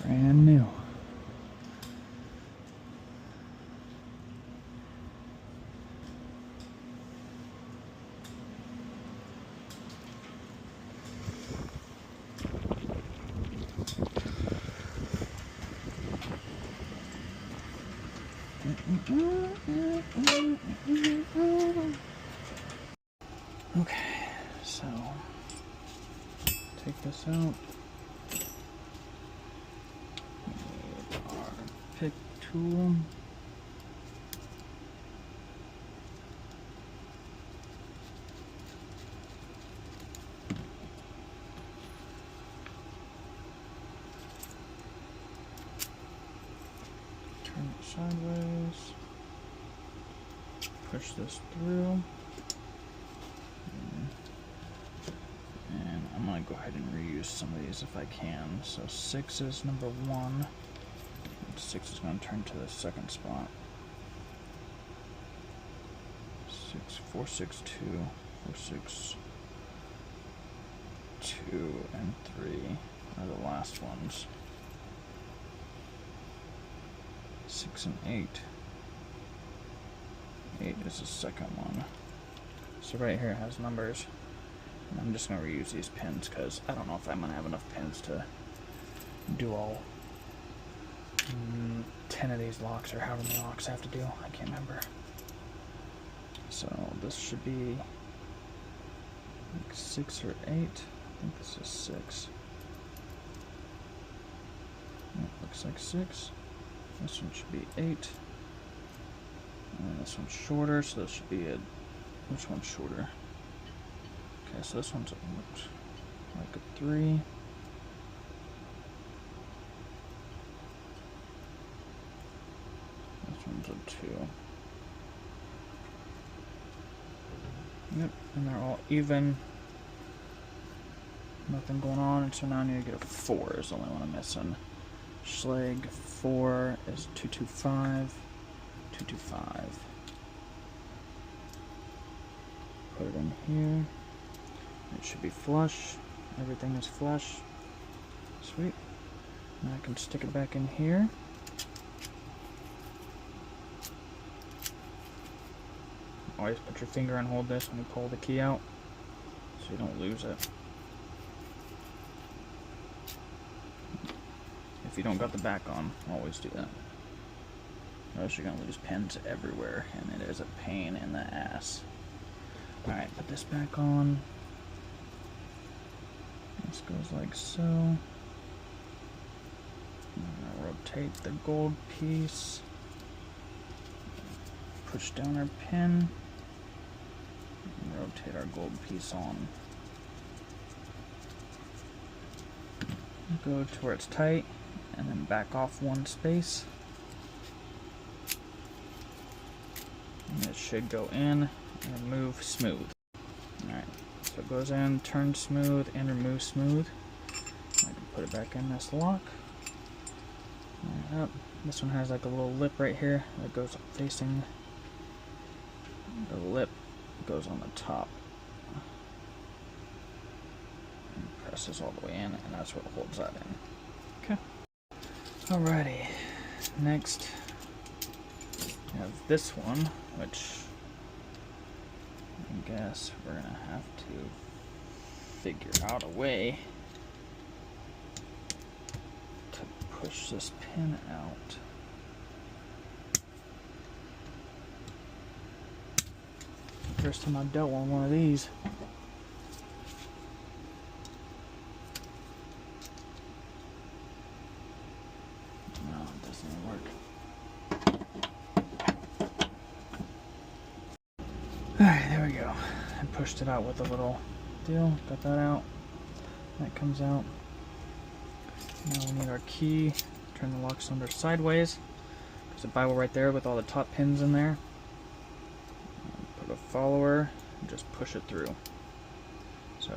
Brand new. Okay, so take this out. We need our pick tool. Turn it sideways. Push this through. And I'm going to go ahead and reuse some of these if I can. So 6 is number 1. 6 is going to turn to the second spot. 4, 6, 2, 4, 6, 2, and 3 are the last ones. 6 and 8. 8 is the second one. So right here it has numbers. And I'm just going to reuse these pins because I don't know if I'm going to have enough pins to do all 10 of these locks or however many locks I have to do. I can't remember. So this should be like 6 or 8. I think this is 6. It looks like 6. This one should be 8. And this one's shorter, so this should be a... Which one's shorter? Okay, so this one's looks like a 3. This one's a 2. Yep, and they're all even. Nothing going on, and so now I need to get a 4 is the only one I'm missing. Schleg 4 is 225. 225. Put it in here. It should be flush. Everything is flush. Sweet. Now I can stick it back in here. Always put your finger and hold this when you pull the key out so you don't lose it. If you don't got the back on, always do that. Or else you're going to lose pins everywhere, and it is a pain in the ass. Alright, put this back on. This goes like so. I'm going to rotate the gold piece. Push down our pin. And rotate our gold piece on. Go to where it's tight, and then back off 1 space. And it should go in and remove smooth. Alright, so it goes in, turn smooth, and remove smooth. I can put it back in this lock. Up. This one has like a little lip right here that goes facing the lip, goes on the top. And presses all the way in, and that's what holds that in. Okay. Alrighty. Next, we have this one, which I guess we're gonna have to figure out a way to push this pin out. First time I've dealt with one of these. No, it doesn't work. Alright, there we go. I pushed it out with a little deal. Got that out. That comes out. Now we need our key. Turn the lock cylinder sideways. There's a Bible right there with all the top pins in there. Put a follower and just push it through. So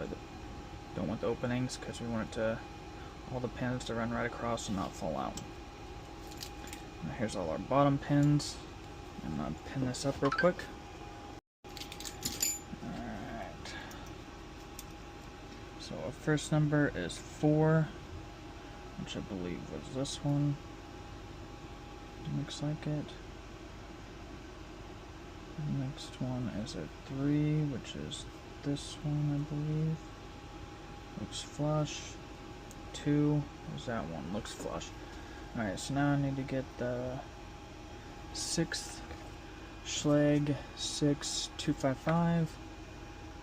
don't want the openings because we want it to, all the pins to run right across and not fall out. Now here's all our bottom pins. I'm going to pin this up real quick. So our first number is 4. which I believe was this one. Looks like it. The next one is a 3, which is this one, I believe. Looks flush. 2 is that one. Looks flush. Alright, so now I need to get the 6th Schleg 6 255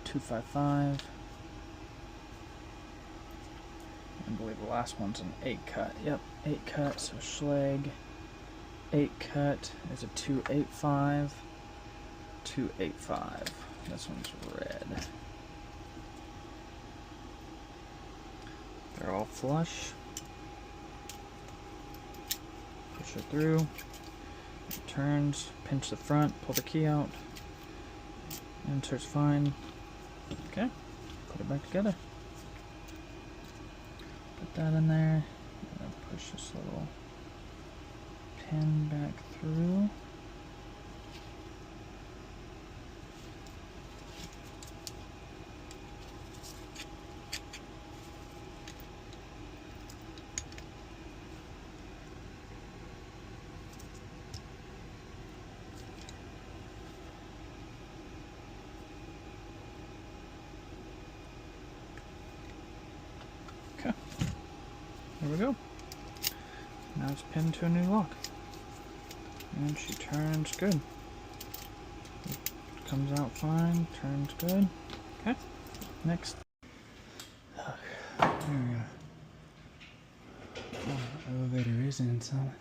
255. I believe the last one's an 8 cut. Yep, 8 cut. So Schleg 8 cut is a 285 285. This one's red. They're all flush. Push it through. It turns. Pinch the front. Pull the key out. Insert's fine. Okay. Put it back together. Put that in there. And push this little pin back through. Okay, there we go. Now it's pinned to a new lock. And she turns good. Comes out fine, turns good. Okay, next. There we go. Oh, the elevator is inside.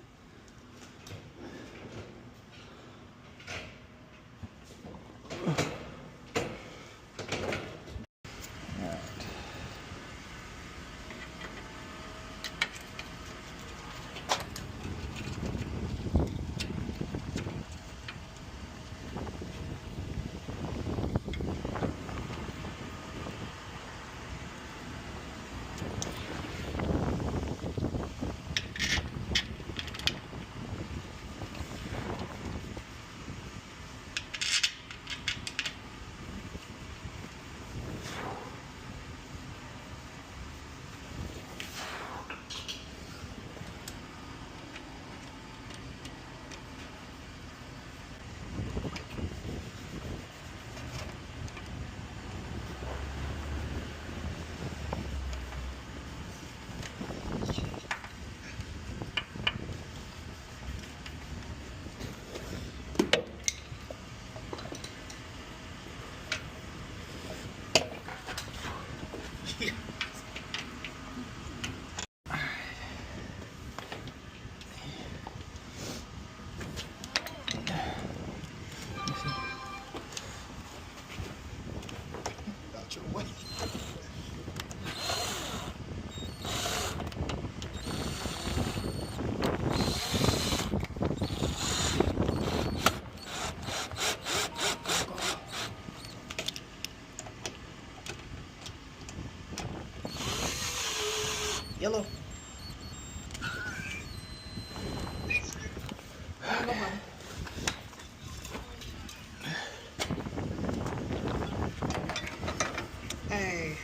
Yellow. Hey.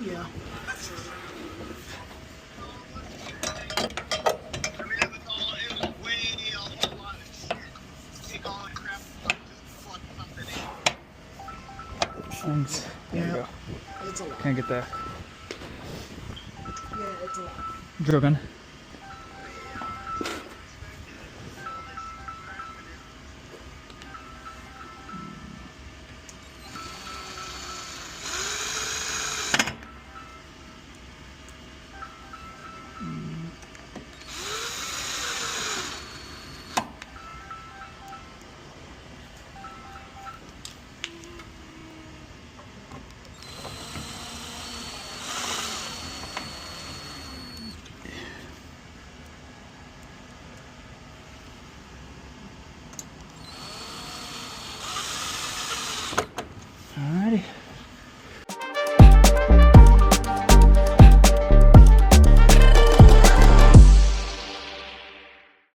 Yeah. Thanks. There you go. It's a lot. Can I get the Yeah, it's a lot. drill gun? Alrighty.